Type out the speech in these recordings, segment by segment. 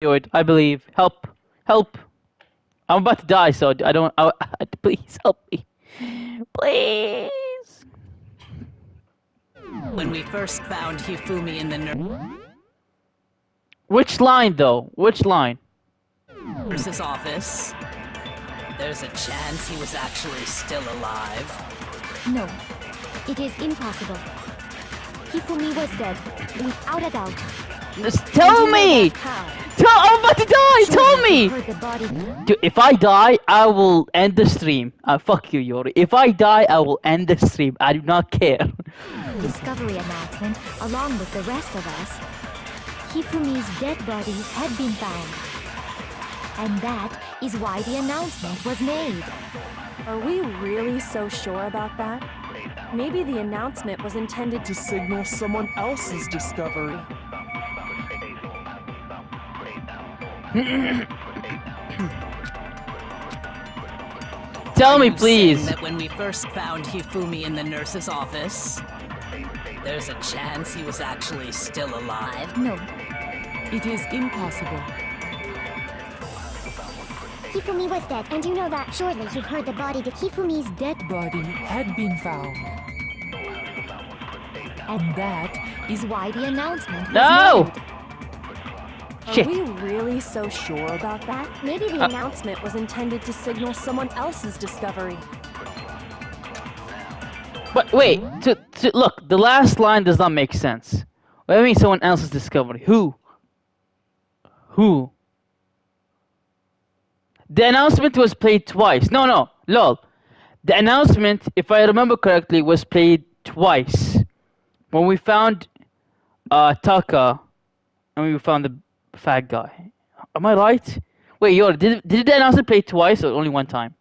do it. I believe. Help. Help. I'm about to die, so I don't... please help me. Please. When we first found Hifumi in the Which line, though? Which line? nurse's office, there's a chance he was actually still alive. No, it is impossible. Hifumi was dead, without a doubt. Just tell me! I'm about to die! Tell me! Dude, if I die, I will end the stream. Fuck you, Yori. If I die, I will end the stream. I do not care. Discovery announcement, along with the rest of us. Hifumi's dead body had been found. And that is why the announcement was made. Are we really so sure about that? Maybe the announcement was intended to signal someone else's discovery. Tell me, please. That when we first found Hifumi in the nurse's office, there's a chance he was actually still alive? No. It is impossible. Hifumi was dead, and you know that. Surely you've heard the body that Hifumi's Dead body had been found. And that is why the announcement was No! made. Shit. Are we really so sure about that? Maybe the announcement was intended to signal someone else's discovery. But wait, look, the last line does not make sense. What do you mean someone else's discovery? Who? Who? The announcement was played twice. No, lol. The announcement, if I remember correctly, was played twice. When we found Taka, and we found the fat guy. Am I right? Wait, yo, did the announcement play twice or only one time?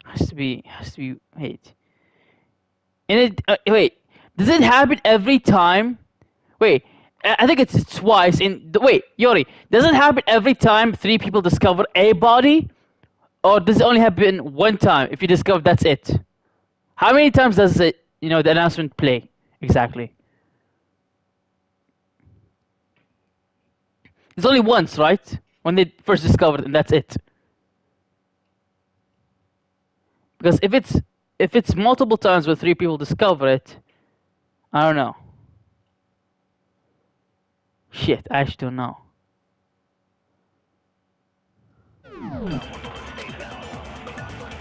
Has to be. Wait. Wait. Does it happen every time? Wait. I think it's twice. Wait, Yori. Does it happen every time 3 people discover a body, or does it only happen one time? If you discover, that's it. How many times does it? The announcement play exactly? It's only once, right? When they first discovered, and that's it. Because if it's multiple times where 3 people discover it, I don't know. Shit, I actually don't know.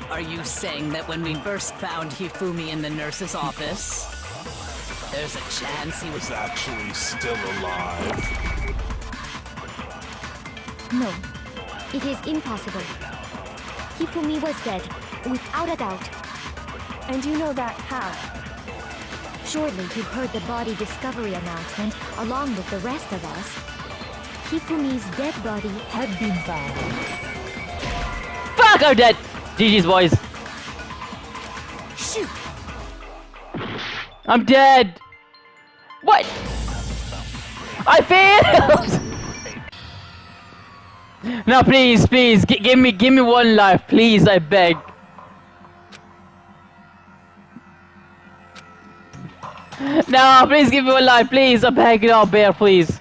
Are you saying that when we first found Hifumi in the nurse's office, there's a chance he was actually still alive? No, it is impossible. Hifumi was dead, without a doubt. And you know that how? Surely you heard the body discovery announcement, along with the rest of us. Hifumi's dead body Had been found. Fuck, I'm dead! GG's, boys. Shoot! I'm dead! What? I failed! No, please, give me one life, please, I beg. No, please give me one life, please, I beg. No, bear, please.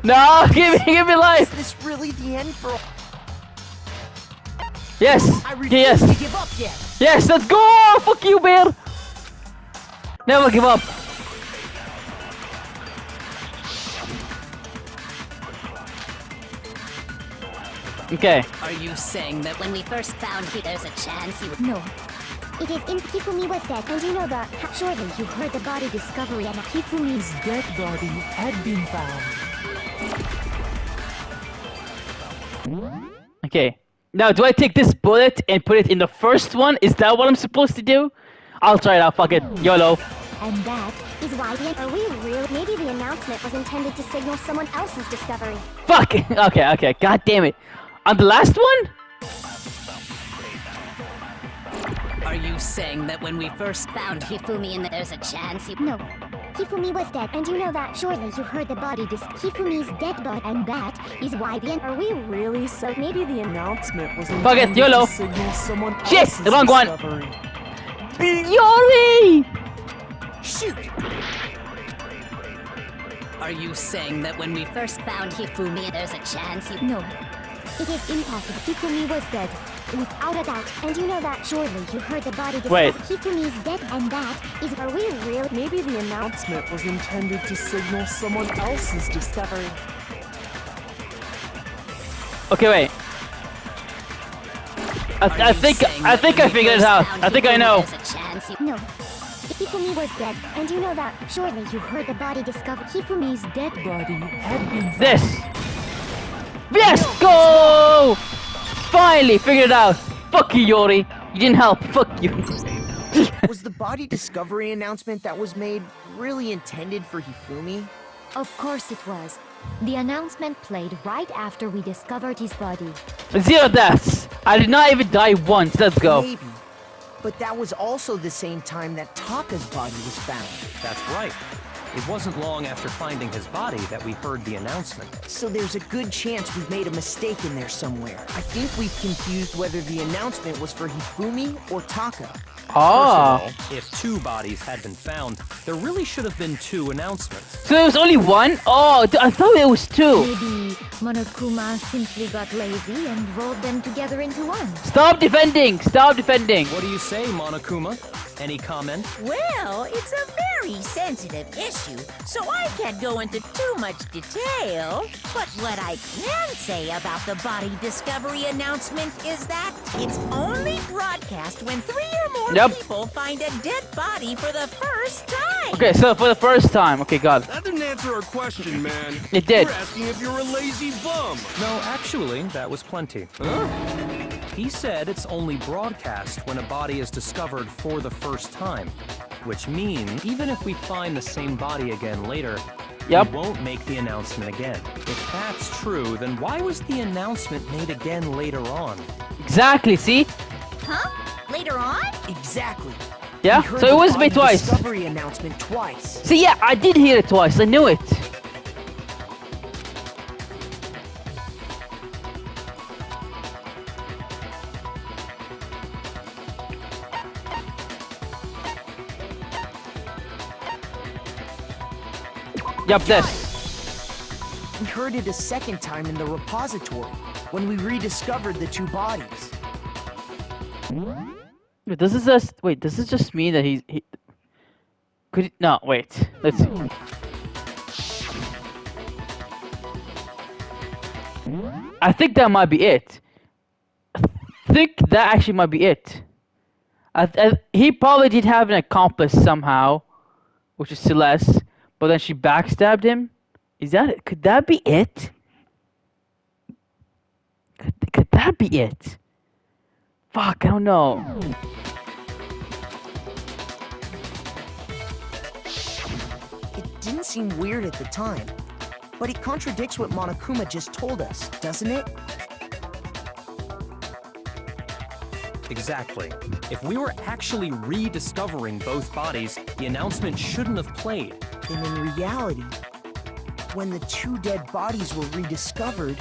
No, give me life. Is this really the end for? Yes, I refuse yes, to give up yet. yes. Let's go. Fuck you, bear. Never give up. Okay. Are you saying that when we first found him, there's a chance he would... No, It is Hifumi was dead, and you know that. Surely you heard the body discovery and Hifumi's dead body had been found. Okay. Now, do I take this bullet and put it in the first one? Is that what I'm supposed to do? I'll try it out. Fuck it. YOLO. And that is why are we real? Maybe the announcement was intended to signal someone else's discovery. Fuck. Okay. God damn it. On the last one? Are you saying that when we first found Hifumi in the... there's a chance he... no. Hifumi was dead, and you know that. Surely you heard the body Hifumi's dead body, and that is why the Are we really so? Maybe the announcement was Fuck it, intended YOLO. to signal someone Shit, else's the wrong one. discovery. Yori! Shoot! Are you saying that when we First found Hifumi, there's a chance he... No. It is impossible. Hifumi was dead. Without a doubt. And you know that. Surely you heard the body Wait. Hifumi's dead, and that is... Are we really... Maybe the announcement was intended to signal someone else's discovery. Okay, wait. I think I figured it out. I think I know. There's a chance he... No. Hifumi was dead, and you know that. Surely you heard the body discovered. Hifumi's dead Body had been found. This. Yes, go! Finally figured it out. Fuck you, Yori. You didn't help. Fuck you. Was the body discovery announcement that was made really intended for Hifumi? Of course it was. The announcement played right after we discovered his body. 0 deaths. I did not even die once. Let's go. Maybe. But that was also the same time that Taka's body was found. That's right. It wasn't long after finding his body that we heard the announcement. So there's a good chance we've made a mistake in there somewhere. I think we've confused whether the announcement was for Hifumi or Taka. Ah. First of all, if 2 bodies had been found, there really should have been 2 announcements. So there was only one? Oh, I thought it was 2. Maybe Monokuma simply got lazy and rolled them together into one. Stop defending. Stop defending. What do you say, Monokuma? Any comment? Well, it's a very sensitive issue, so I can't go into too much detail. But what I can say about the body discovery announcement is that it's only broadcast when 3 or more people find a dead body for the first time. Okay, so for the first time. Okay, God. That didn't answer our question, man. It did. We're asking if you're a lazy bum. No, actually, that was plenty. He said it's only broadcast when a body is discovered for the first time. Which means, even if we find the same body again later, we won't make the announcement again. If that's true, then why was the announcement made again later on? Exactly, see? Huh? Later on? Exactly. Yeah? We heard So it the was body made twice. discovery announcement twice. See, yeah, I did hear it twice. I knew it. Yup, this. We heard it a second time in the repository, when we rediscovered the 2 bodies. Wait, does this just mean that he could it, no, wait. Let's see. I think that might be it. I think that actually might be it. He probably did have an accomplice somehow, which is Celeste, but then she backstabbed him. Is that it? Could that be it? Could that be it? Fuck, I don't know. It didn't seem weird at the time, but it contradicts what Monokuma just told us, doesn't it? Exactly. If we were actually rediscovering both bodies, the announcement shouldn't have played. And in reality, when the 2 dead bodies were rediscovered,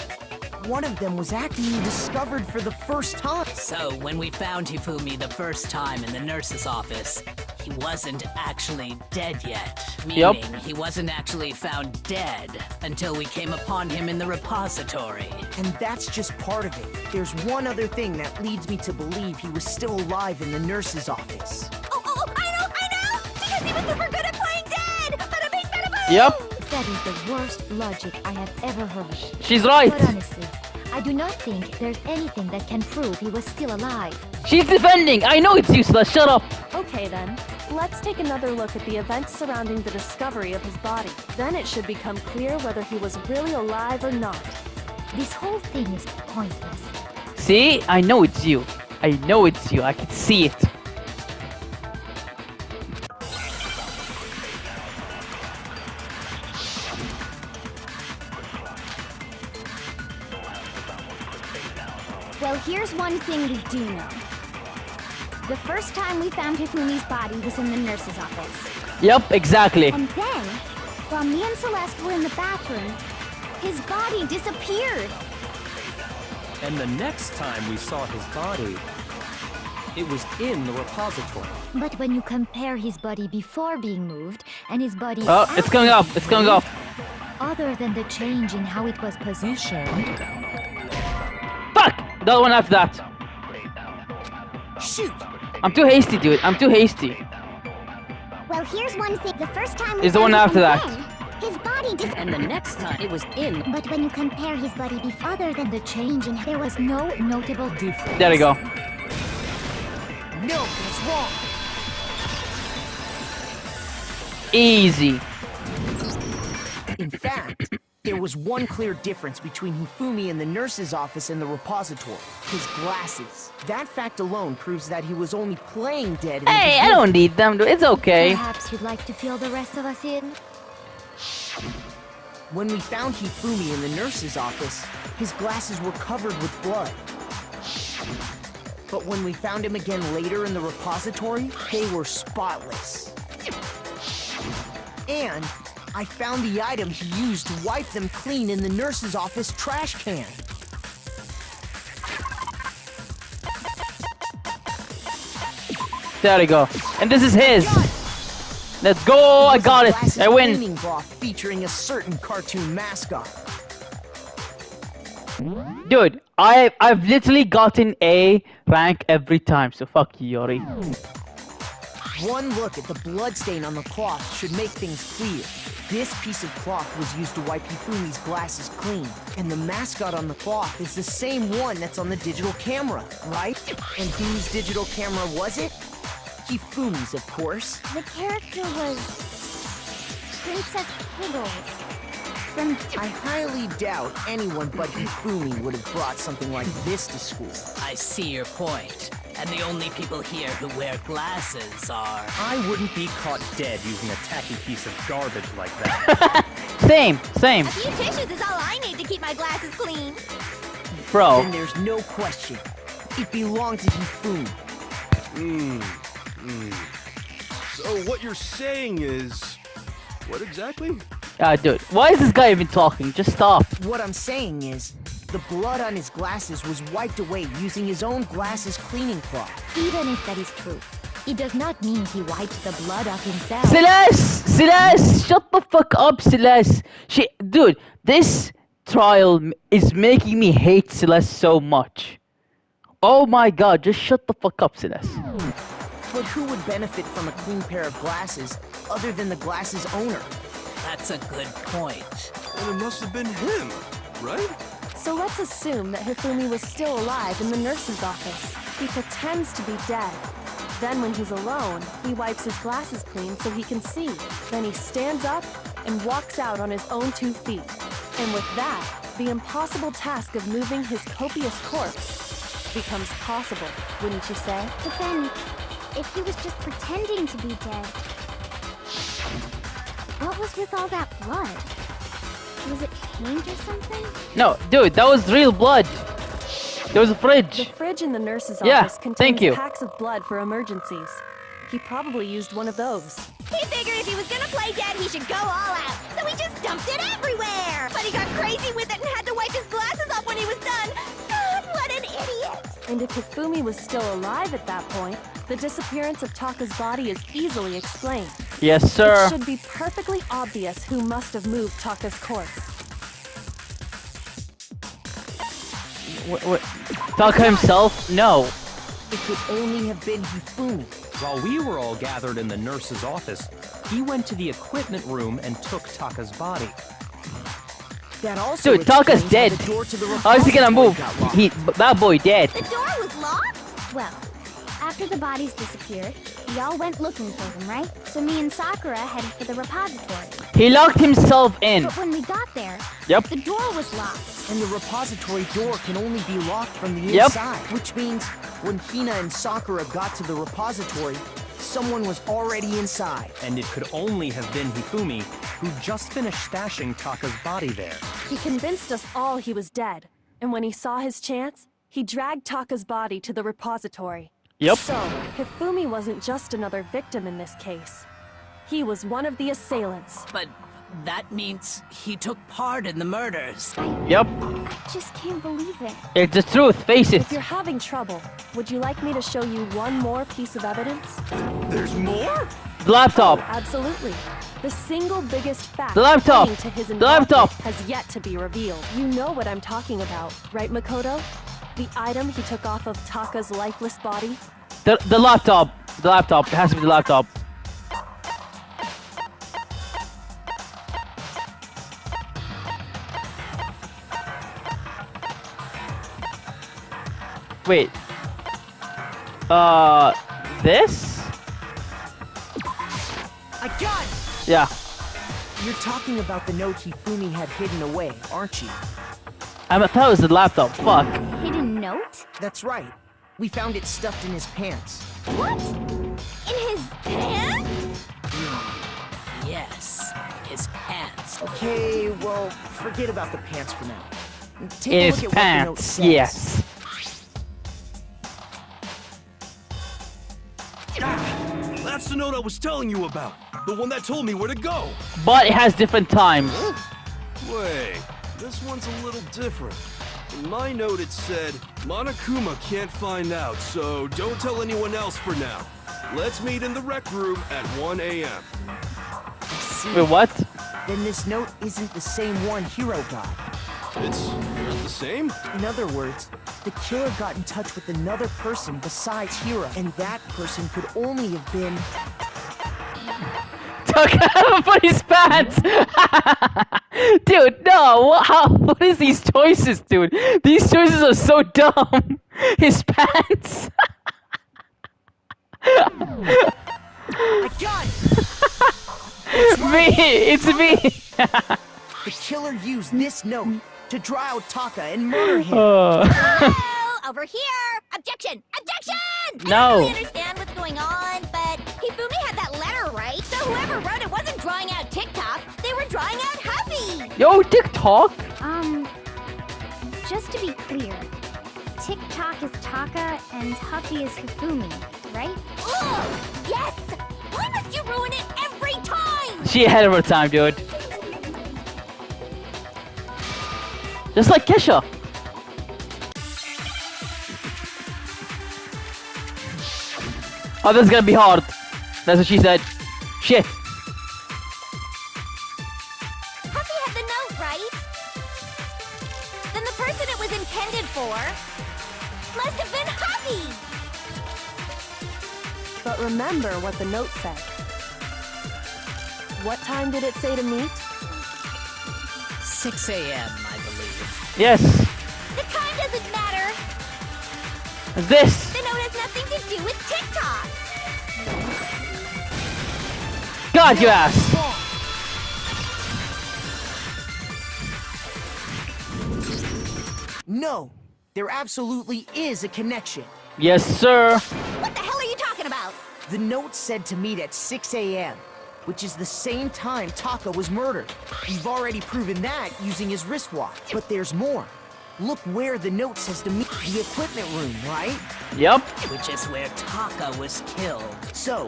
one of them was actually discovered for the first time. So, when we found Hifumi the first time in the nurse's office, he wasn't actually dead yet. Meaning, he wasn't actually found dead until we came upon him in the repository. And that's just part of it. There's one other thing that leads me to believe he was still alive in the nurse's office. Oh, I know! Because he was super good at playing dead! Bada bing, bada boom! Yep. That is the worst logic I have ever heard. She's right. But honestly, I do not think there's anything that can prove he was still alive. She's defending. I know it's useless. Shut up. Okay then, let's take another look at the events surrounding the discovery of his body. Then it should become clear whether he was really alive or not. This whole thing is pointless. See? I know it's you. I know it's you. I can see it. Well, here's one thing we do know. The first time we found Hifumi's body was in the nurse's office. Yep, exactly. And then, while me and Celeste were in the bathroom, his body disappeared. And the next time we saw his body, it was in the repository. But when you compare his body before being moved and his body Oh, it's going up. It's going up. other than the change in how it was positioned. Fuck! The other one after that. Shoot! I'm too hasty, dude. I'm too hasty. Well, here's one thing. The first time we Is the one found after him that. again, his body And the next time, it was in. But when you compare his body before, Other than the change in there was no notable difference. There we go. No, that's wrong. Easy. In fact, there was one clear difference between Hifumi in the nurse's office and the repository. His glasses. That fact alone proves that he was only playing dead. In the Hey, I beginning. don't need them, dude. It's okay. Perhaps you'd like to fill the rest of us in? When we found Hifumi in the nurse's office, his glasses were covered with blood. But when we found him again later in the repository, they were spotless. And I found the item he used to wipe them clean in the nurse's office trash can. There we go. And this is his. Let's go. I got it. Glasses I win. cleaning cloth featuring a certain cartoon mascot. Dude, I've literally gotten A rank every time, so fuck you, Yori. One look at the bloodstain on the cloth should make things clear. This piece of cloth was used to wipe Hifumi's glasses clean. And the mascot on the cloth is the same one that's on the digital camera, right? And whose digital camera was it? Hifumi's, of course. the character was Princess Piggles. From I highly doubt anyone but Hifumi would have brought something like this to school. I see your point. And the only people here who wear glasses are... I wouldn't be caught dead using a tacky piece of garbage like that. Same. a few tissues is all I need to keep my glasses clean. Bro. And there's no question. It belonged to Hifumi. So what you're saying is... What exactly? Dude, why is this guy even talking? Just stop. What I'm saying is, the blood on his glasses was wiped away using his own glasses cleaning cloth. Even if that is true, it does not mean he wiped the blood off himself. Celeste, shut the fuck up, Celeste. Dude, this trial is making me hate Celeste so much. Oh my god, just shut the fuck up, Celeste. But who would benefit from a clean pair of glasses other than the glasses owner? That's a good point. And it must have been him, right? So let's assume that Hifumi was still alive in the nurse's office. He pretends to be dead. Then when he's alone, he wipes his glasses clean so he can see. Then he stands up and walks out on his own 2 feet. And with that, the impossible task of moving his copious corpse becomes possible, wouldn't you say? But then, if he was just pretending to be dead, what was with all that blood? Was it paint or something? No, dude, that was real blood. There was a The fridge. fridge in the nurse's Yeah, office thank contains you. packs of blood for emergencies. He probably used one of those. He figured if he was gonna play dead, he should go all out. So he just dumped it everywhere. But he got crazy with it and had to wipe his glasses off when he was done. God, what an idiot. And if Hifumi was still alive at that point, the disappearance of Taka's body is easily explained. Yes, It sir. should be perfectly obvious who must have moved Taka's corpse. What? Taka himself? No. It could only have been Hifumi. While we were all gathered in the nurse's office, he went to the equipment room and took Taka's body. That also Dude, Taka's explains how dead. the door to the How is he gonna repository move? got locked. That boy dead. The door was locked? Well, after the bodies disappeared, we all went looking for them, right? So me and Sakura headed for the repository. He locked himself in. But when we got there, Yep. the door was locked. And the repository door can only be locked from the Yep. inside. Which means when Hina and Sakura got to the repository, someone was already inside. And it could only have been Hifumi, who just finished stashing Taka's body there. He convinced us all he was dead, and when he saw his chance, he dragged Taka's body to the repository. Yep. So, Hifumi wasn't just another victim in this case. He was one of the assailants. But that means he took part in the murders. Yep. I just can't believe it. It's the truth. Face it. If you're having trouble, would you like me to show you one more piece of evidence? There's more? The laptop. Absolutely. The single biggest fact The laptop. pointing to his The laptop. involvement has yet to be revealed. You know what I'm talking about, right, Makoto? The item he took off of Taka's lifeless body? The laptop. The laptop. It has to be the laptop. Wait. This? I got it! Yeah. You're talking about the note Hifumi had hidden away, aren't you? I thought it was the laptop. Fuck. Hidden note? That's right. We found it stuffed in his pants. What? In his pants? Yes, his pants. Okay, well, forget about the pants for now. Take In a his look at what the note pants. says. Yes. That's the note I was telling you about. The one that told me where to go. But it has different times. Wait, this one's a little different. In my note it said, Monokuma can't find out, so don't tell anyone else for now. Let's meet in the rec room at 1 a.m. See, Wait, what? then this note isn't the same one Hiro got. It's not the same? In other words, the killer got in touch with another person besides Hiro, and that person could only have been... Took out for his pants! Dude, no! What is these choices, dude? These choices are so dumb! His pants! I got it! It's me! The killer used this note to draw out Taka and murder him. Hello, over here! Objection! Objection! No. I don't really understand what's going on, but Hifumi had that letter, right? So whoever wrote it wasn't drawing out TikTok, they were drawing out Huffy! Yo, TikTok! Just to be clear, TikTok is Taka and Huffy is Hifumi, right? Ugh! Yes! Why must you ruin it every time? She ahead of her time, dude. Just like Kesha. Oh, this is gonna be hard. That's what she said. Shit. Huffy had the note, right? Then the person it was intended for must have been Huffy! But remember what the note said. What time did it say to meet? 6 a.m., I believe. Yes. The time doesn't matter! This. The note has nothing to do with TikTok! God, you ass. No, there absolutely is a connection. Yes, sir. What the hell are you talking about? The note said to meet at 6 a.m., which is the same time Taka was murdered. We've already proven that using his wristwatch. But there's more. Look where the note says to meet. The equipment room, right? Yep. Which is where Taka was killed. So,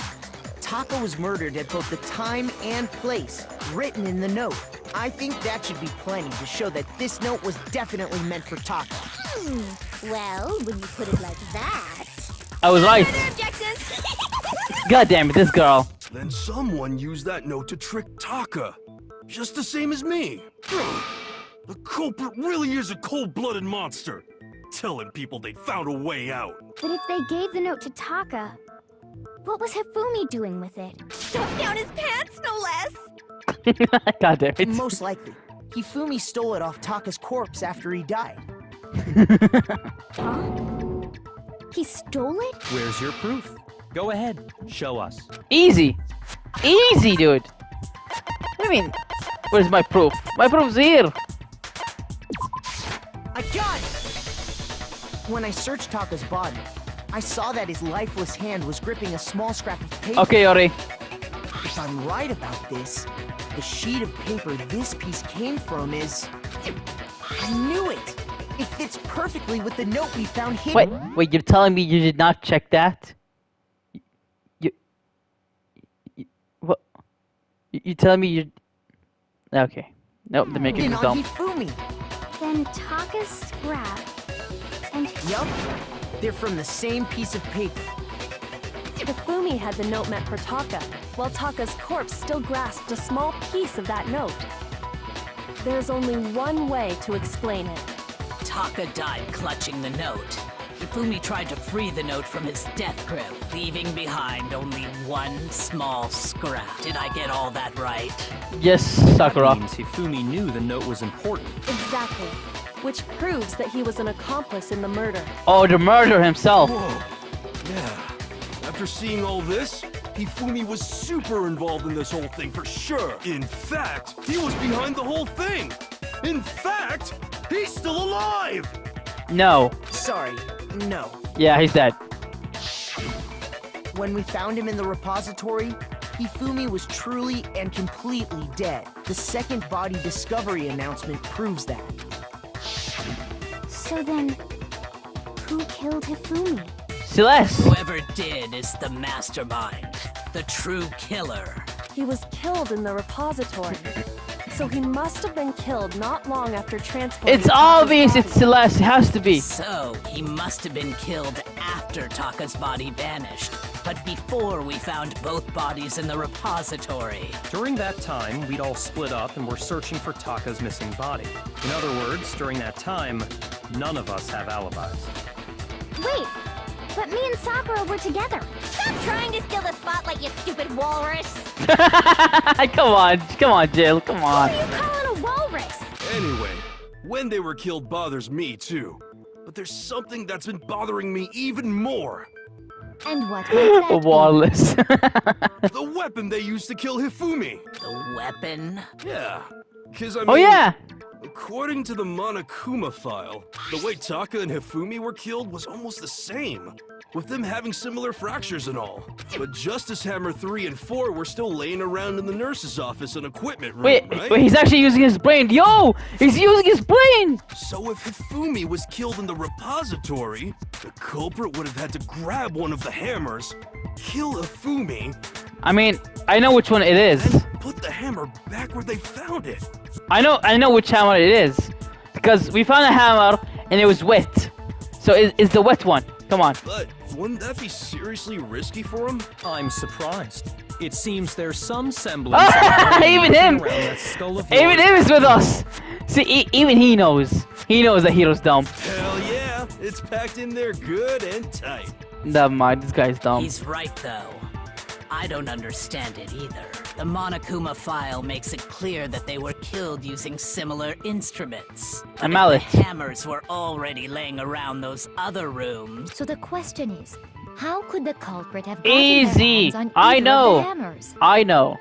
Taka was murdered at both the time and place written in the note. I think that should be plenty to show that this note was definitely meant for Taka. Well, when you put it like that... I was right. Further objections? God damn it, this girl. Then someone used that note to trick Taka. Just the same as me. The culprit really is a cold-blooded monster. Telling people they found a way out. But if they gave the note to Taka, what was Hifumi doing with it? Stuffed down his pants, no less! God damn it. Most likely, Hifumi stole it off Taka's corpse after he died. Huh? He stole it? Where's your proof? Go ahead, show us. Easy. Easy, dude. What do you mean? Where's my proof? My proof's here. I got it! When I searched Taka's body, I saw that his lifeless hand was gripping a small scrap of paper. Okay, Yori. If I'm right about this, the sheet of paper this piece came from is... I knew it! It fits perfectly with the note we found hidden. Wait, you're telling me you did not check that? You what? You tell me you... Okay. Nope, the making In is on dumb. Hifumi. Then Taka's scrap and Yup. They're from the same piece of paper. Hifumi had the note meant for Taka, while Taka's corpse still grasped a small piece of that note. There's only one way to explain it. Taka died clutching the note. Hifumi tried to free the note from his death grip, leaving behind only one small scrap. Did I get all that right? Yes, Sakura. That means Hifumi knew the note was important. Exactly. Which proves that he was an accomplice in the murder. Oh, the murderer himself. Whoa. Yeah. After seeing all this, Hifumi was super involved in this whole thing for sure. In fact, he was behind the whole thing. In fact, he's still alive. No. Sorry, no. Yeah, he's dead. When we found him in the repository, Hifumi was truly and completely dead. The second body discovery announcement proves that. so then, who killed Hifumi? Celeste. Whoever did is the mastermind, the true killer. He was killed in the repository. So he must have been killed not long after transporting It's Taka's obvious body. it's Celeste. It has to be. So, he must have been killed after Taka's body vanished, but before we found both bodies in the repository. During that time, we'd all split up and were searching for Taka's missing body. In other words, during that time, none of us have alibis. Wait, but me and Sakura were together. Stop trying to steal the spotlight, you stupid walrus! Come on, Jill. Come on. What are you calling a walrus? Anyway, when they were killed bothers me too. But there's something that's been bothering me even more. And what might that be? Wallace. The weapon they used to kill Hifumi. The weapon? Yeah, because I mean... Oh yeah. According to the Monokuma file, the way Taka and Hifumi were killed was almost the same, with them having similar fractures and all. But Justice Hammer 3 and 4 were still laying around in the nurse's office and equipment room, Wait, right? wait, he's actually using his brain. Yo, he's using his brain. So if Hifumi was killed in the repository, the culprit would have had to grab one of the hammers, kill Hifumi, I mean, I know which one it is. and put the hammer back where they found it. I know which hammer it is, because we found a hammer and it was wet. So it's the wet one. Come on. But wouldn't that be seriously risky for him? I'm surprised. It seems there's some semblance of Even him. around that skull of Even yours. him is with us. See, even he knows. He knows that Hero's dumb. Hell yeah, it's packed in there good and tight. Never mind, this guy's dumb. He's right, though. I don't understand it either. The Monokuma file makes it clear that they were killed using similar instruments. But A if mallet. the hammers were already laying around those other rooms. So the question is, how could the culprit have gotten Easy. their hands on I either know. of the hammers? I know.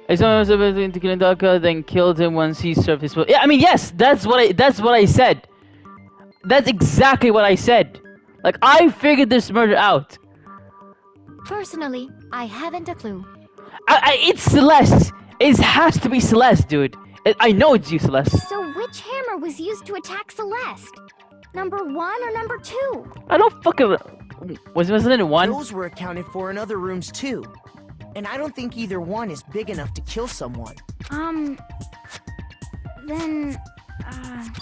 If someone was able to kill Taka, then killed him once he served his. Yeah, I mean, yes, that's what I said. That's exactly what I said. Like, I figured this murder out. Personally, I haven't a clue. It's Celeste. It has to be Celeste, dude. I know it's you, Celeste. So which hammer was used to attack Celeste? Number 1 or number 2? I don't fucking. Wasn't it one? Those were accounted for in other rooms too. And I don't think either one is big enough to kill someone. Then,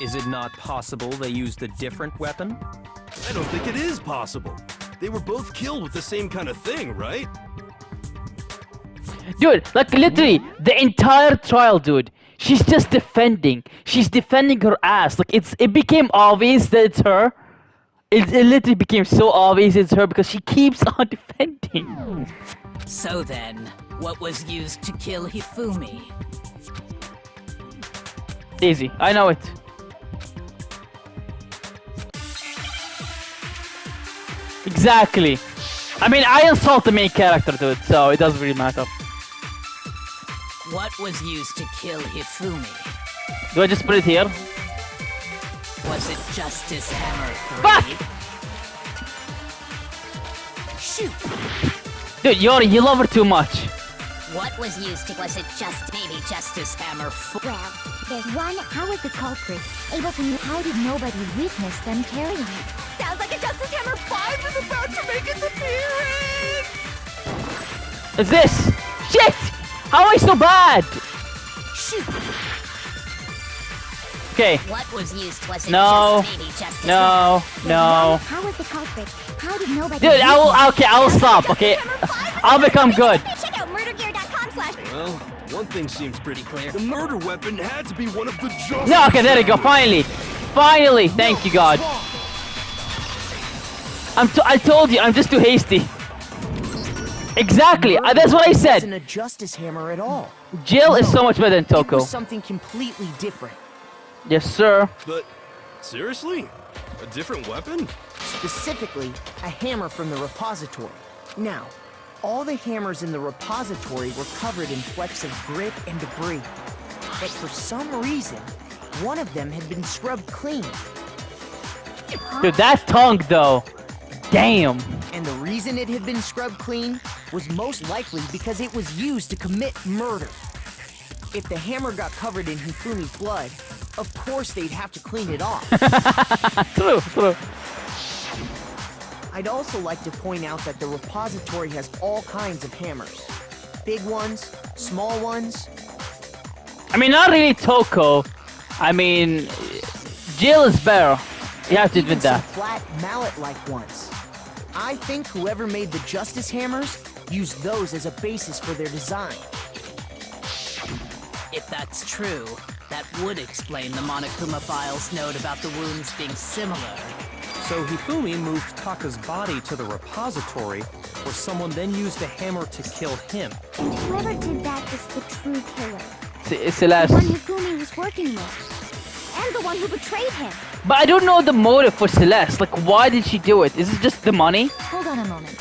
Is it not possible they used a different weapon? I don't think it is possible. They were both killed with the same kind of thing, right? Dude, like literally, the entire trial, dude. She's just defending. She's defending her ass. Like it became obvious that it's her. It literally became so obvious it's her because she keeps on defending. So then, what was used to kill Hifumi? Easy, I know it. Exactly. I mean, I insult the main character, dude, so it doesn't really matter. What was used to kill Hifumi? Do I just put it here? Was it Justice Hammer 3? Fuck! Shoot! Dude, you love her too much. What was used to... Was it just... Maybe Justice Hammer 4? well, there's one. How was the culprit able to... How did nobody witness them carrying it? Sounds like a Justice Hammer 5 is about to make its appearance! Is this? Shit! How am I so bad? Okay. What was used wasn't No. just maybe just No. No. How was the culprit? How did nobody? Dude, I will. Okay, I will stop. Okay, I'll become good. Check out murdergear.com/. Well, one thing seems pretty clear. The murder weapon had to be one of the Justice. No. Okay, there you go. Finally. Finally. Thank you, God. I told you. I'm just too hasty. Exactly. That's what I said. It wasn't a Justice Hammer at all. Jill is so much better than It Toko. was something completely different. Yes, sir. But seriously, a different weapon? Specifically, a hammer from the repository. Now, all the hammers in the repository were covered in flecks of grit and debris. But for some reason, one of them had been scrubbed clean. Dude, that tongue though. Damn. And the reason it had been scrubbed clean was most likely because it was used to commit murder. If the hammer got covered in Hifumi's blood, of course they'd have to clean it off. True, true. I'd also like to point out that the repository has all kinds of hammers. Big ones, small ones. I mean, not really Toko. I mean, Jill is better. You have to admit Even some that. flat mallet-like ones. I think whoever made the Justice Hammers used those as a basis for their design. If that's true, that would explain the Monokuma file's note about the wounds being similar. So Hifumi moved Taka's body to the repository, where someone then used a hammer to kill him. And whoever did that is the true killer. It's The Celeste. one Hifumi was working with. And the one who betrayed him. But I don't know the motive for Celeste. Like, why did she do it? Is it just the money? Hold on a moment.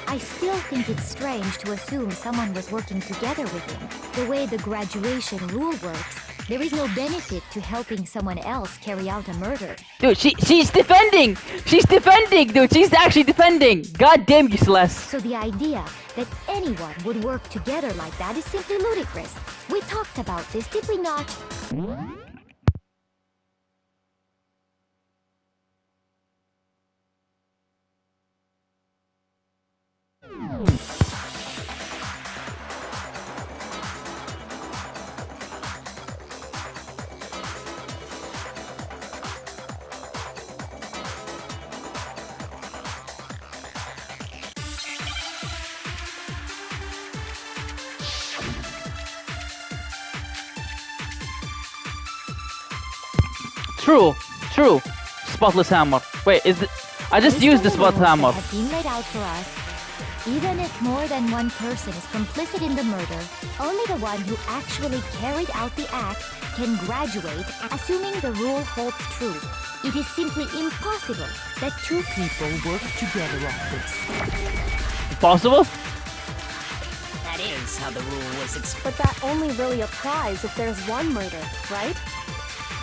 I still think it's strange to assume someone was working together with him. The way the graduation rule works, there is no benefit to helping someone else carry out a murder. Dude, she's defending! She's defending, dude! She's actually defending! God damn you, Celeste! So the idea that anyone would work together like that is simply ludicrous. We talked about this, did we not? True, true. Spotless hammer. Wait, is it? I just used the spotless hammer. Have been laid out for us. Even if more than one person is complicit in the murder, only the one who actually carried out the act can graduate, assuming the rule holds true. It is simply impossible that two people work together on this. Possible? That is how the rule was explained. But that only really applies if there's one murder, right?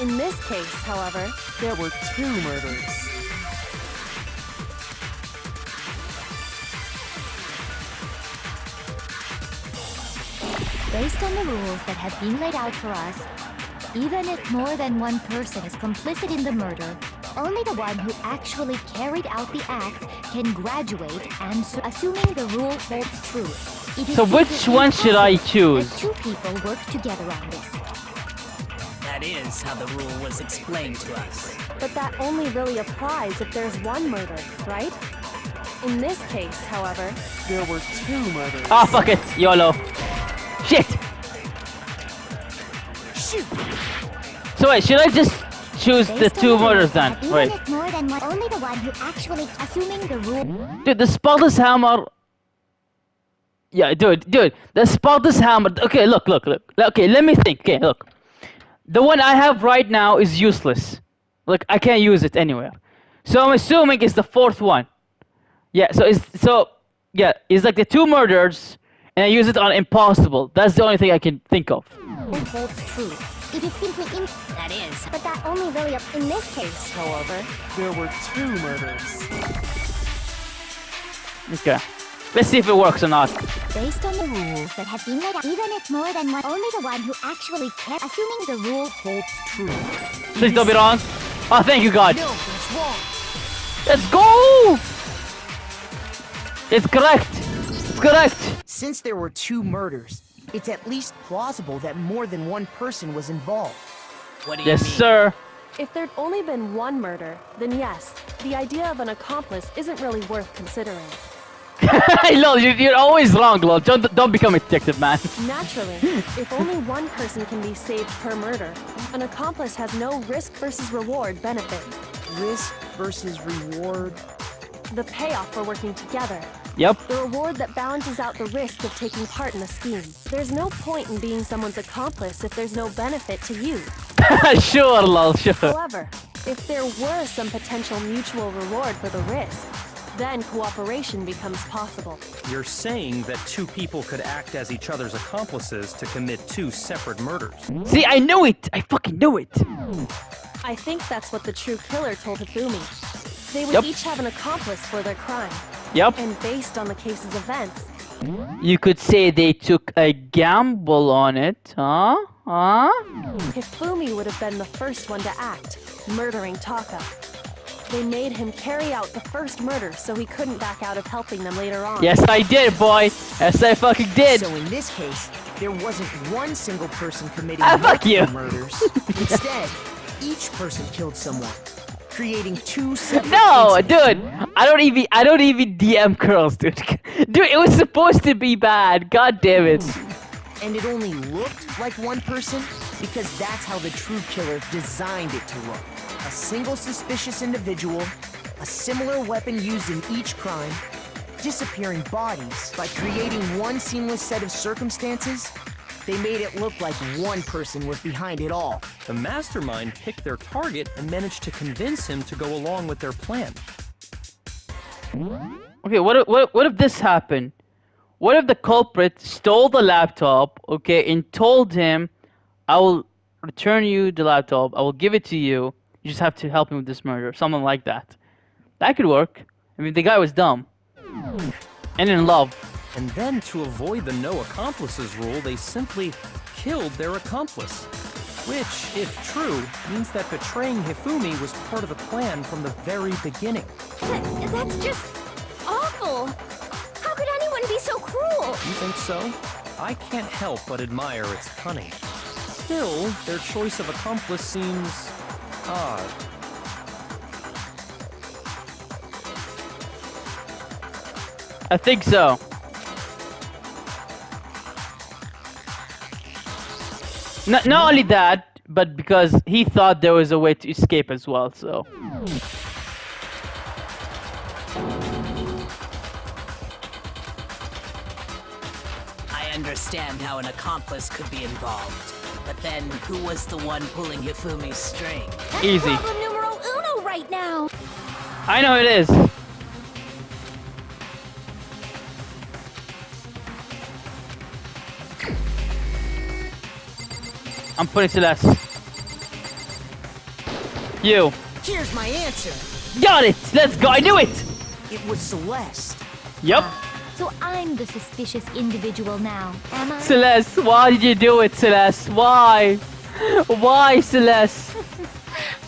In this case, however, there were two murders. Based on the rules that have been laid out for us, even if more than one person is complicit in the murder, only the one who actually carried out the act can graduate, and assuming the rule holds true. It is So which simply one should I impossible choose? that two people work together on this. That is how the rule was explained to us. But that only really applies if there's one murder, right? In this case, however, there were two murders. Ah, fuck it. YOLO. Shit! Shoot! So wait, should I just choose the Based on two rules murders that then? even Wait. if more than one, only the one who actually, assuming the rule. Dude, the spotless hammer. Yeah, dude, the spotless hammer. Okay, look. Okay, let me think. Okay, look. The one I have right now is useless. Like, I can't use it anywhere. So I'm assuming it's the fourth one. Yeah, it's like the two murders, and I use it on impossible. That's the only thing I can think of. Rule holds true. It is simply That is. but that only really in this case. However, there were two murders. Okay. Let's see if it works or not. Based on the rules that have been laid out, even if more than one, only the one who actually can, assuming the rule holds true. Please don't be wrong. Oh, thank you, God. No, that's wrong. Let's go! It's correct. It's correct. Since there were 2 murders, it's at least plausible that more than one person was involved. What do you Yes, mean? sir. If there'd only been one murder, then yes, the idea of an accomplice isn't really worth considering. Lol, you're always wrong, lol. Don't become a detective, man. Naturally, if only one person can be saved per murder, an accomplice has no risk versus reward benefit. Risk versus reward. The payoff for working together. Yep. The reward that balances out the risk of taking part in a scheme. There's no point in being someone's accomplice if there's no benefit to you. Sure, lol, sure. However, if there were some potential mutual reward for the risk, then cooperation becomes possible. You're saying that 2 people could act as each other's accomplices to commit 2 separate murders. See, I knew it. I fucking knew it. I think that's what the true killer told Hifumi. They would each have an accomplice for their crime. Yep. And based on the case's events, You could say they took a gamble on it, huh? Huh? Hifumi would have been the first one to act, murdering Taka. They made him carry out the first murder so he couldn't back out of helping them later on. Yes, I did, boy. Yes, I fucking did. So in this case, there wasn't one single person committing fuck you. multiple murders. Instead, each person killed someone, creating 2 separate No, incidents. dude. I don't even DM girls, dude. Dude, it was supposed to be bad. God damn it. And it only looked like one person because that's how the true killer designed it to look. A single suspicious individual, a similar weapon used in each crime, disappearing bodies. By creating one seamless set of circumstances, they made it look like one person was behind it all. The mastermind picked their target and managed to convince him to go along with their plan. Okay, what if this happened? What if the culprit stole the laptop, okay, and told him, I will return you the laptop, I will give it to you, you just have to help me with this murder, something like that. That could work. I mean, the guy was dumb. And in love. And then, to avoid the no accomplices rule, they simply killed their accomplice. Which, if true, means that betraying Hifumi was part of the plan from the very beginning. That's just awful. How could anyone be so cruel? You think so? I can't help but admire its cunning. Still, their choice of accomplice seems odd. I think so. Not only that, but because he thought there was a way to escape as well, so. I understand how an accomplice could be involved. But then, who was the one pulling Hifumi's string? That's Easy. problem numero uno right now. I know it is. I'm putting Celeste. You. Here's my answer. Got it! Let's go! I knew it! It was Celeste. Yup. So I'm the suspicious individual now, am I? Celeste, why did you do it, Celeste? Why? Why, Celeste?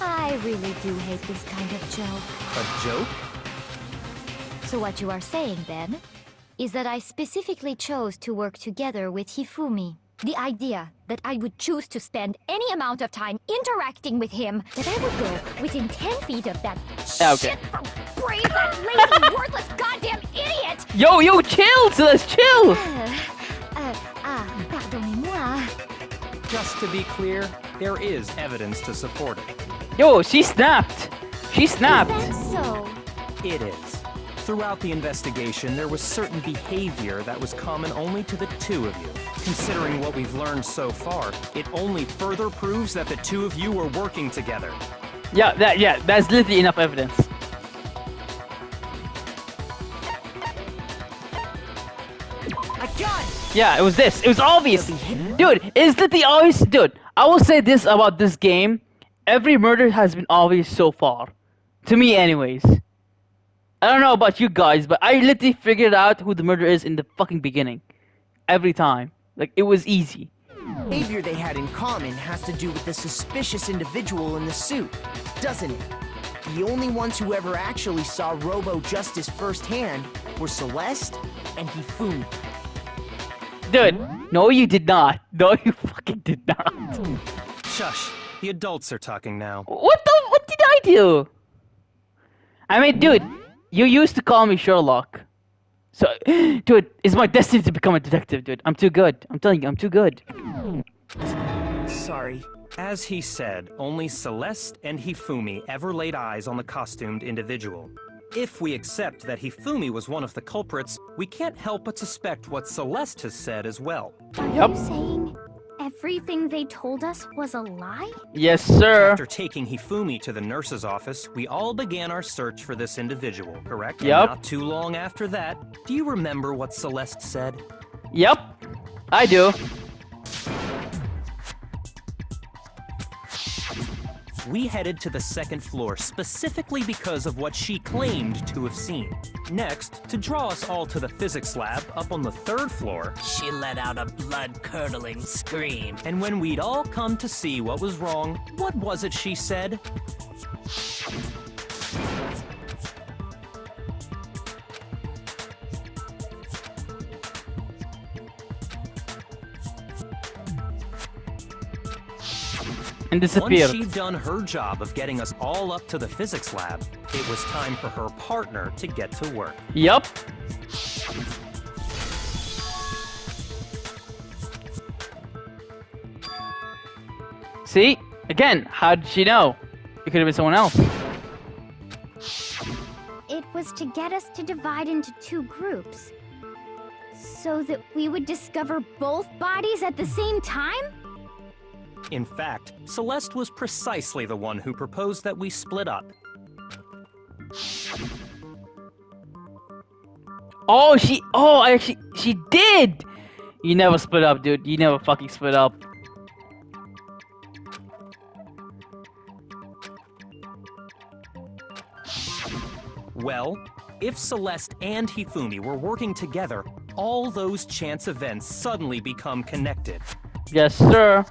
I really do hate this kind of joke. A joke? So what you are saying, then, is that I specifically chose to work together with Hifumi. The idea that I would choose to spend any amount of time interacting with him, that I would go within 10 feet of that Okay. brave, that lazy, worthless, goddamn idiot! Yo, chill, Celeste, chill! Pardonnez-moi. Just to be clear, there is evidence to support it. Yo, she snapped. She snapped. Is that so? It is. Throughout the investigation, there was certain behavior that was common only to the 2 of you. Considering what we've learned so far, it only further proves that the 2 of you were working together. Yeah, that's literally enough evidence. I got it. Yeah, it was this. It was obvious. Dude, it's literally obvious. Dude, I will say this about this game. Every murder has been obvious so far. To me, anyways. I don't know about you guys, but I literally figured out who the murderer is in the fucking beginning. Every time. Like, it was easy. The behavior they had in common has to do with the suspicious individual in the suit, doesn't it? The only ones who ever actually saw Robo Justice firsthand were Celeste and Hifumi. Dude, no you did not. No you fucking did not. Shush. The adults are talking now. What did I do? I mean, dude, you used to call me Sherlock. So, dude, it's my destiny to become a detective, dude. I'm too good. I'm telling you, I'm too good. Sorry. As he said, only Celeste and Hifumi ever laid eyes on the costumed individual. If we accept that Hifumi was one of the culprits, we can't help but suspect what Celeste has said as well. Are you saying everything they told us was a lie? Yes, sir. After taking Hifumi to the nurse's office, we all began our search for this individual, correct? Yep. And not too long after that, do you remember what Celeste said? Yep, I do. We headed to the second floor specifically because of what she claimed to have seen. Next, to draw us all to the physics lab up on the third floor, She let out a blood-curdling scream. and when we'd all come to see what was wrong, what was it she said? And Once disappeared. she'd done her job of getting us all up to the physics lab, it was time for her partner to get to work. Yup. See? Again, how did she know? It could have been someone else. It was to get us to divide into two groups. So that we would discover both bodies at the same time? In fact, Celeste was precisely the one who proposed that we split up. Oh, she did! You never split up, dude. You never fucking split up. Well, if Celeste and Hifumi were working together, all those chance events suddenly become connected. Yes, sir.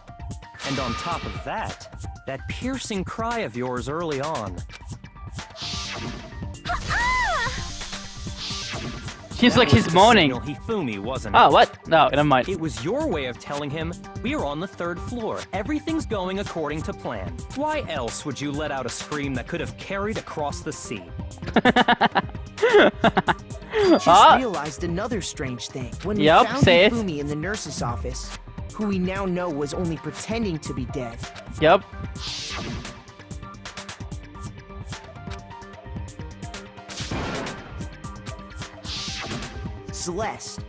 And on top of that, that piercing cry of yours early on. Seems That like was she's the moaning. signal Hifumi, wasn't it? Oh, what? No, never mind. It was your way of telling him, we're on the third floor. Everything's going according to plan. Why else would you let out a scream that could have carried across the sea? Just realized another strange thing. When we Yup, found say it. Hifumi in the nurse's office, who we now know was only pretending to be dead, Yup. Celeste,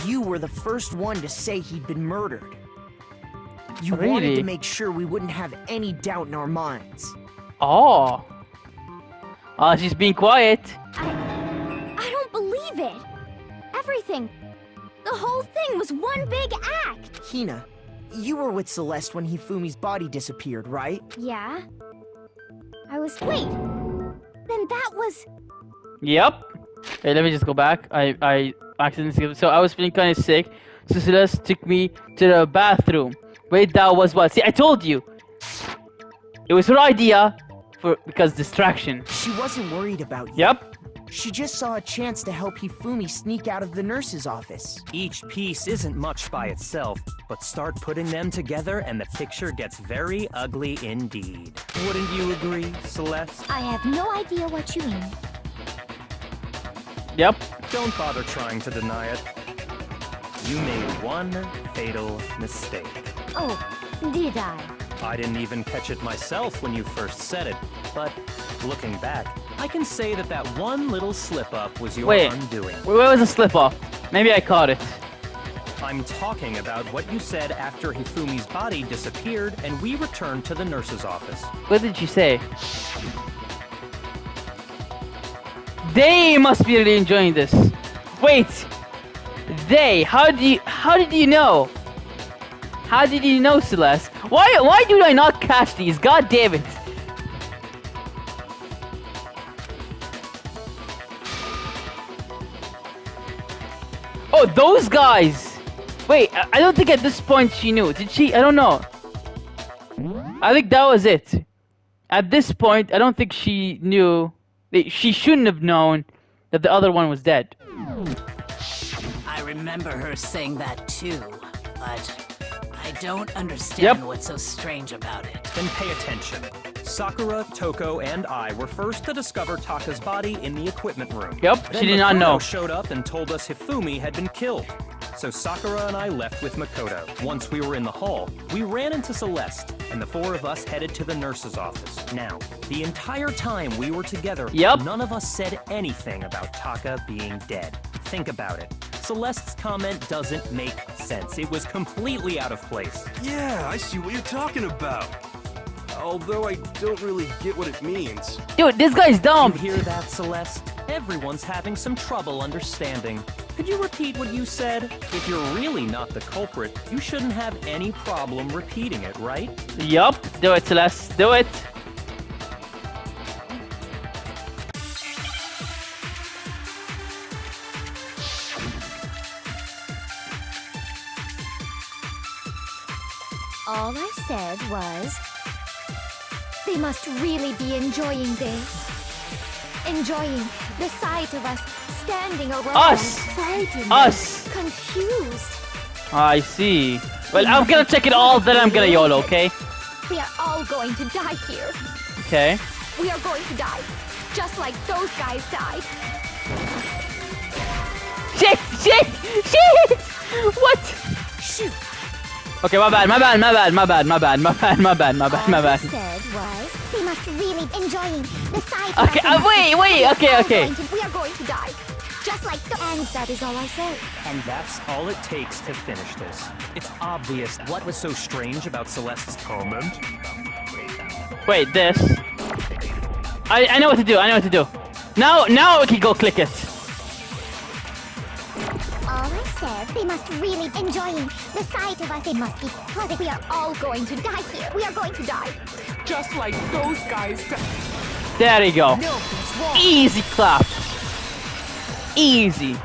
you were the first one to say he'd been murdered. You Really? wanted to make sure we wouldn't have any doubt in our minds. Oh. Oh, she's being quiet. I don't believe it. Everything. The whole thing was one big act. Hina, you were with Celeste when Hifumi's body disappeared, right? Yeah. I was. Wait. Then that was. Yep. Hey, let me just go back. I accidentally skipped. So I was feeling kind of sick. So Celeste took me to the bathroom. Wait, that was what? See, I told you. It was her idea because distraction. She wasn't worried about you. Yep. She just saw a chance to help Hifumi sneak out of the nurse's office. Each piece isn't much by itself, but start putting them together and the picture gets very ugly indeed. Wouldn't you agree, Celeste? I have no idea what you mean. Yep. Don't bother trying to deny it. You made one fatal mistake. Oh, did I? I didn't even catch it myself when you first said it, but looking back, I can say that that one little slip-up was your Wait. undoing. Where was the slip off? Maybe I caught it. I'm talking about what you said after Hifumi's body disappeared and we returned to the nurse's office. What did she say? They must be really enjoying this. Wait. They. How did you know? How did you know, Celeste? Why do I not catch these? God damn it. Oh, those guys. Wait, I don't think at this point she knew. Did she? I don't know. I think that was it. At this point, I don't think she knew. She shouldn't have known that the other one was dead. I remember her saying that too, but I don't understand what's so strange about it. Then pay attention. Sakura, Toko, and I were first to discover Taka's body in the equipment room. Yep, Then she did not Makoto know. showed up and told us Hifumi had been killed. So Sakura and I left with Makoto. Once we were in the hall, we ran into Celeste, and the four of us headed to the nurse's office. Now, the entire time we were together, none of us said anything about Taka being dead. Think about it. Celeste's comment doesn't make sense. It was completely out of place. Yeah, I see what you're talking about. Although I don't really get what it means. Dude, this guy's dumb. You hear that, Celeste? Everyone's having some trouble understanding. Could you repeat what you said? If you're really not the culprit, you shouldn't have any problem repeating it, right? Yup. Do it, Celeste. Do it. All I said was, they must really be enjoying this. Enjoying the sight of us standing around, fighting, confused. I see. Well, I'm gonna check it all, then I'm gonna YOLO, okay? We are all going to die here. Okay. We are going to die, just like those guys died. Shit! Shit! Shit! What? Shoot. Okay, my bad. All I said was, they must really enjoying the sight of Okay, us. wait, okay. We are going to die, just like the... And that is all I said. And that's all it takes to finish this. It's obvious what was so strange about Celeste's comment. Wait, this. I know what to do. Now we can go click it. All I said, they must really enjoying the sight of us. They must be positive. We are all going to die here. We are going to die. Just like those guys. There you go. No, it's wrong. Easy clap. Easy.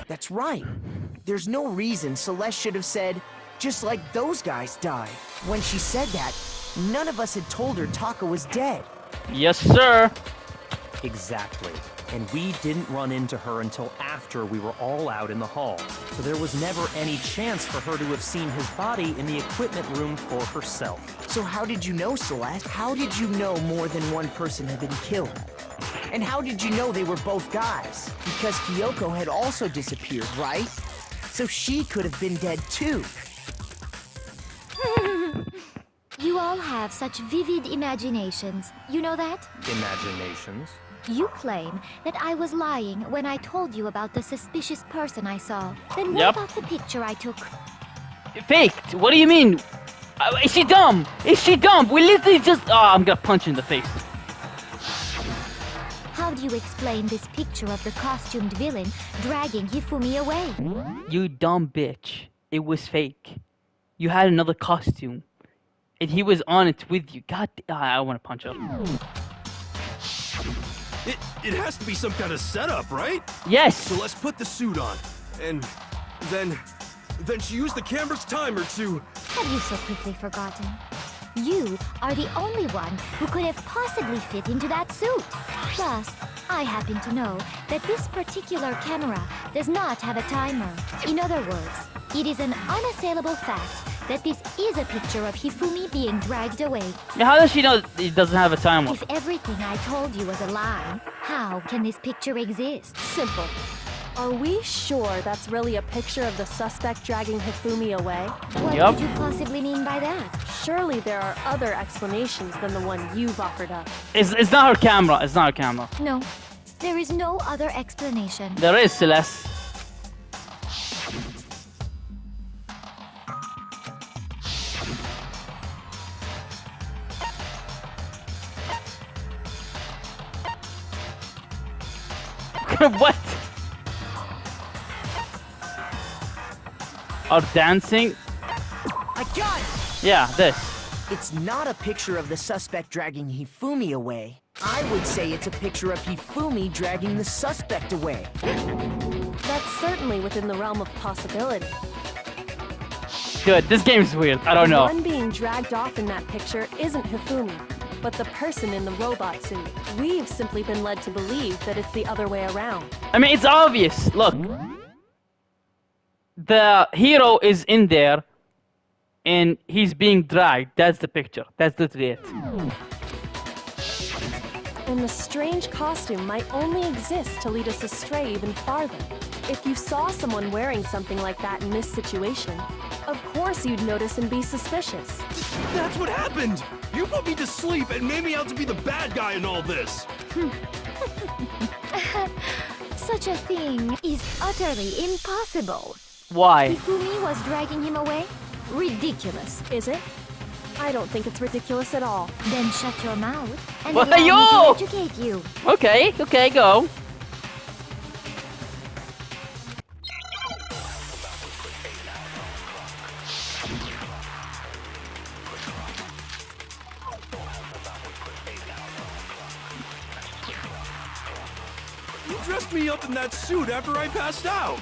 That's right. There's no reason Celeste should have said, just like those guys died. When she said that, none of us had told her Taka was dead. Yes, sir. Exactly. And we didn't run into her until after we were all out in the hall. So there was never any chance for her to have seen his body in the equipment room for herself. So how did you know, Celeste? How did you know more than one person had been killed? And how did you know they were both guys? Because Kyoko had also disappeared, right? So she could have been dead too. You all have such vivid imaginations. You know that? Imaginations? You claim that I was lying when I told you about the suspicious person I saw. Then what Yep. about the picture I took? Faked. What do you mean? Is she dumb? We literally just... Oh, I'm gonna punch you in the face. How do you explain this picture of the costumed villain dragging Hifumi away? You dumb bitch. It was fake. You had another costume. And he was on it with you. God, I want to punch him. It has to be some kind of setup, right? Yes. So let's put the suit on. And then she used the camera's timer to... Have you so quickly forgotten? You are the only one who could have possibly fit into that suit. Plus, I happen to know that this particular camera does not have a timer. In other words, it is an unassailable fact that this is a picture of Hifumi being dragged away. Now, how does she know it doesn't have a timer? If everything I told you was a lie, how can this picture exist? Simple. Are we sure that's really a picture of the suspect dragging Hifumi away? What Yup. could you possibly mean by that? Surely there are other explanations than the one you've offered up. It's not her camera. It's not her camera. No, there is no other explanation. There is, Celeste. What? Are dancing? I got it! Yeah, this. It's not a picture of the suspect dragging Hifumi away. I would say it's a picture of Hifumi dragging the suspect away. That's certainly within the realm of possibility. Good. This game's weird. I don't The know. one being dragged off in that picture isn't Hifumi. but the person in the robot suit. We've simply been led to believe that it's the other way around. I mean, it's obvious. Look. The hero is in there, and he's being dragged. That's the picture. That's literally it. And the strange costume might only exist to lead us astray even farther. If you saw someone wearing something like that in this situation, of course you'd notice and be suspicious. That's what happened! You put me to sleep and made me out to be the bad guy in all this! Such a thing is utterly impossible. Why? Hifumi was dragging him away? Ridiculous. Is it? I don't think it's ridiculous at all. Then shut your mouth and Well, allow yo! me to educate you. Okay, go. You dressed me up in that suit after I passed out!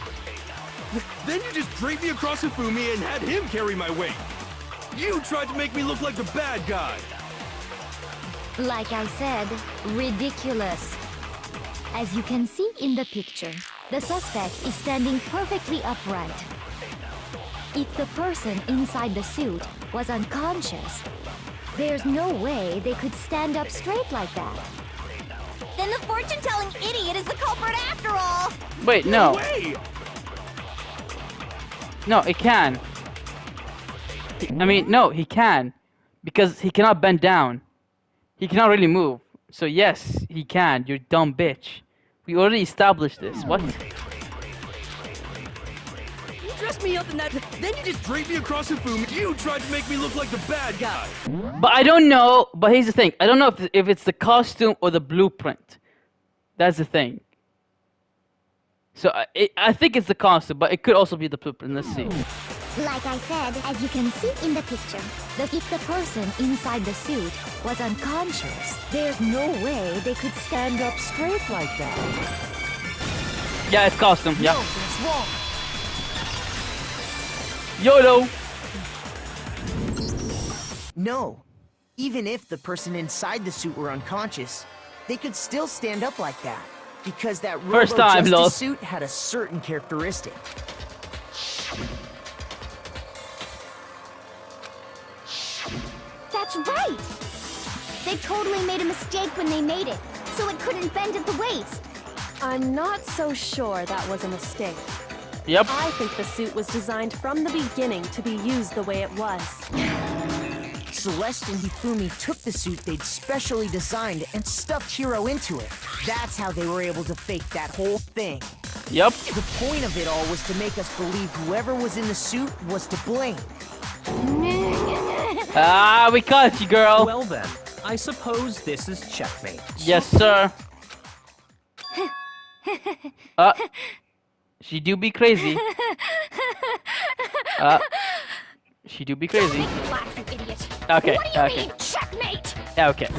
Then you just draped me across Hifumi and had him carry my weight! You tried to make me look like the bad guy! Like I said, ridiculous. As you can see in the picture, the suspect is standing perfectly upright. If the person inside the suit was unconscious, there's no way they could stand up straight like that. Then the fortune-telling idiot is the culprit after all! Wait, no. Way! No, it can. I mean, no, he can. Because he cannot bend down. He cannot really move. So yes, he can, you dumb bitch. We already established this. What? You dressed me up in that, then you just draped me across Hifumi. You tried to make me look like the bad guy! But I don't know, but here's the thing. I don't know if it's the costume or the blueprint. That's the thing. So I think it's the costume, but it could also be the blueprint. Let's see. Like I said, as you can see in the picture, if the person inside the suit was unconscious, there's no way they could stand up straight like that. Yeah, it's costume. Yeah. No, that's wrong. YOLO. No. Even if the person inside the suit were unconscious, they could still stand up like that. Because that First time, Robo-Justice lol. suit had a certain characteristic. That's right! They totally made a mistake when they made it, so it couldn't bend at the waist. I'm not so sure that was a mistake. Yep. I think the suit was designed from the beginning to be used the way it was. Celeste and Hifumi took the suit they'd specially designed and stuffed Hiro into it. That's how they were able to fake that whole thing. Yep. The point of it all was to make us believe whoever was in the suit was to blame. Ah, we caught you, girl. Well then, I suppose this is checkmate. Yes, sir. She do be crazy. She do be crazy. Laugh, you idiot. Okay, What do you okay. mean, checkmate? Okay.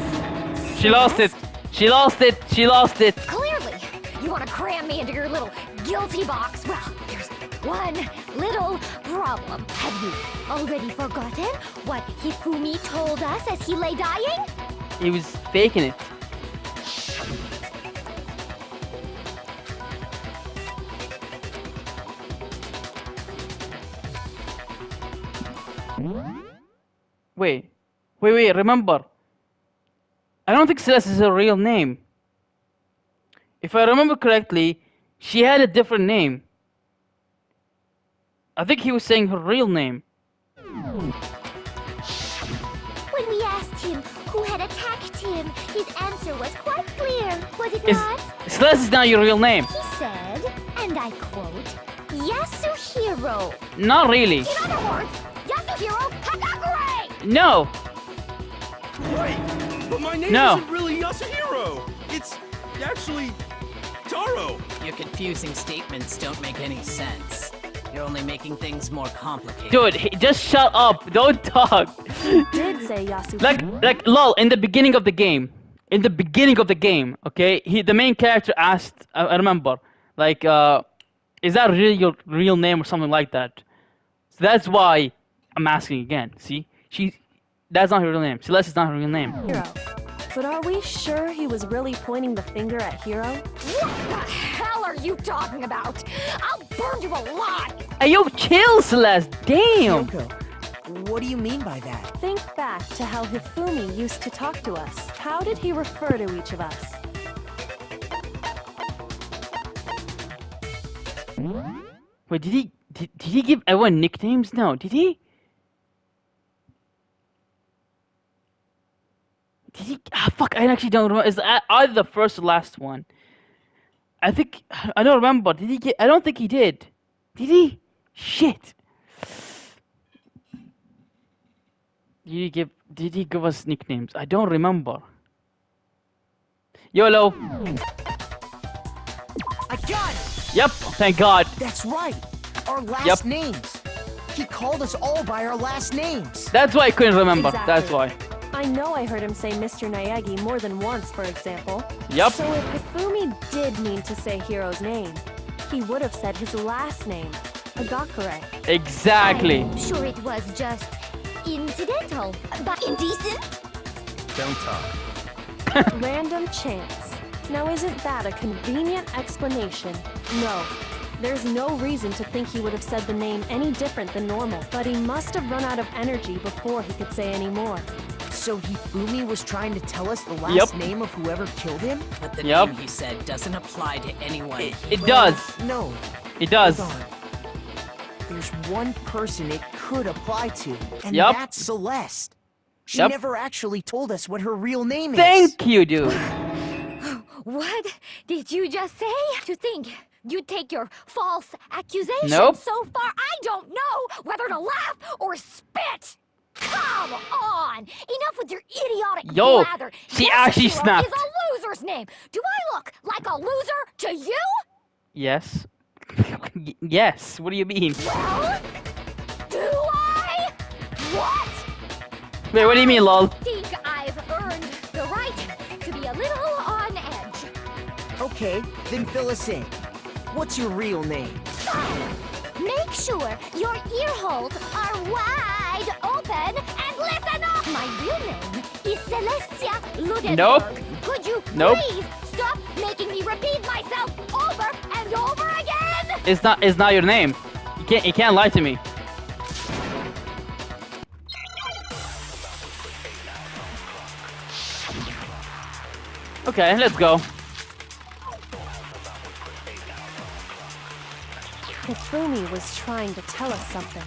She lost it. She lost it. She lost it. Clearly, you want to cram me into your little guilty box. Well, there's one little problem. Have you already forgotten what Hifumi told us as he lay dying? He was faking it. Wait, remember. I don't think Celeste is her real name. If I remember correctly, she had a different name. I think he was saying her real name. When we asked him who had attacked him, his answer was quite clear, was it Is not? Celeste is not your real name. He said, and I quote, Yasuhiro. Not really. In other words, Yasuhiro Hagakure! No. Right! But my name No. isn't really Yasuhiro! It's actually Taro! Your confusing statements don't make any sense. You're only making things more complicated. Dude, just shut up. Don't talk. Did say Yasuhiro. Like, lol, in the beginning of the game. In the beginning of the game, okay? The main character asked, I remember, like, is that really your real name or something like that? So that's why I'm asking again, see? That's not her real name. Celeste is not her real name. Hero. But are we sure he was really pointing the finger at Hero? What the hell are you talking about? I'll burn you alive! Hey, yo, chill, Celeste. Damn. Kyoko, what do you mean by that? Think back to how Hifumi used to talk to us. How did he refer to each of us? Wait, did he give everyone nicknames? No, did he? Did he? Ah, fuck! I actually don't remember. Is either the first or last one? I think I don't remember. Did he get? I don't think he did. Did he? Shit. Did he give us nicknames? I don't remember. YOLO. I got it! Yep. Thank God. That's right. Our last names. He called us all by our last names. That's why I couldn't remember. Exactly. That's why. I know I heard him say Mr. Naegi more than once, for example. Yep. So if Hifumi did mean to say Hiro's name, he would have said his last name, Agakure. Exactly. I'm sure it was just incidental. But indecent? Don't talk. Random chance. Now isn't that a convenient explanation? No. There's no reason to think he would have said the name any different than normal, but he must have run out of energy before he could say any more. So Hifumi was trying to tell us the last name of whoever killed him? But the name he said doesn't apply to anyone. It does. No. It does. Hold on. There's one person it could apply to, and Yep. that's Celeste. She Yep. never actually told us what her real name is. Thank you, dude. What did you just say? To think you take your false accusation Nope. so far, I don't know whether to laugh or spit. Come on! Enough with your idiotic Yo, blather. she Yes, actually Hero snapped. is a loser's name. Do I look like a loser to you? Yes. Yes. What do you mean? Well, do I? What? Wait, what do you mean, lol? I think I've earned the right to be a little on edge. Okay, then fill us in. What's your real name? Make sure your ear holes are wide open and listen up! My real name is Celestia Ludenberg. Nope. Could you Nope. please stop making me repeat myself over and over again? It's not your name. You can't lie to me. Okay, let's go. Hifumi was trying to tell us something.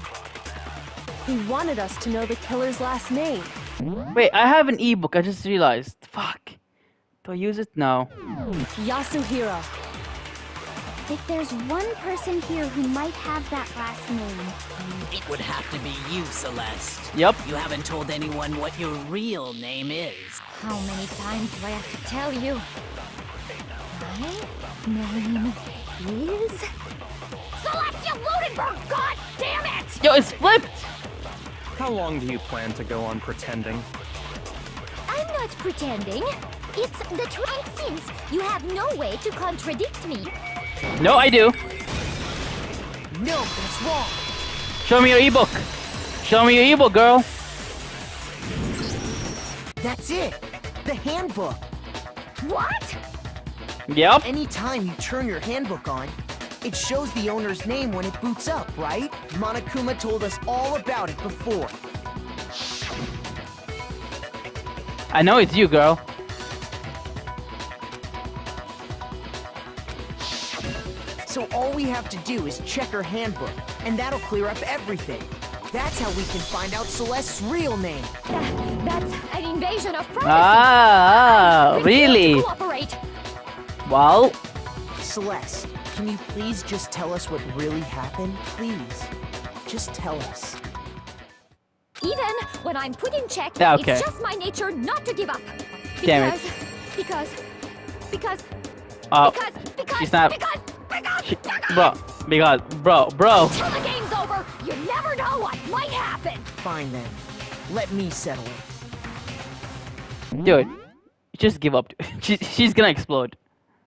He wanted us to know the killer's last name. Wait, I have an ebook. I just realized. Fuck. Do I use it? No. Yasuhiro. If there's one person here who might have that last name. It would have to be you, Celeste. Yep. You haven't told anyone what your real name is. How many times do I have to tell you? My name is Celestia Ludenberg! God damn it! Yo, it's flipped. How long do you plan to go on pretending? I'm not pretending. It's the truth. Since you have no way to contradict me. No, I do. No, that's wrong. Show me your ebook. Show me your ebook, girl. That's it. The handbook. What? Yep. Anytime you turn your handbook on, it shows the owner's name when it boots up, right? Monokuma told us all about it before. I know it's you, girl. So all we have to do is check her handbook, and that'll clear up everything. That's how we can find out Celeste's real name. That's an invasion of privacy. Ah, Refuse really? to cooperate. Well, Celeste, can you please just tell us what really happened? Please. Just tell us. Even when I'm put in check, Yeah, okay. it's just my nature not to give up. Damn it. Because, she's not. Bro, bro. Till the game's over, you never know what might happen. Fine then. Let me settle it. Dude, just give up. She's gonna explode.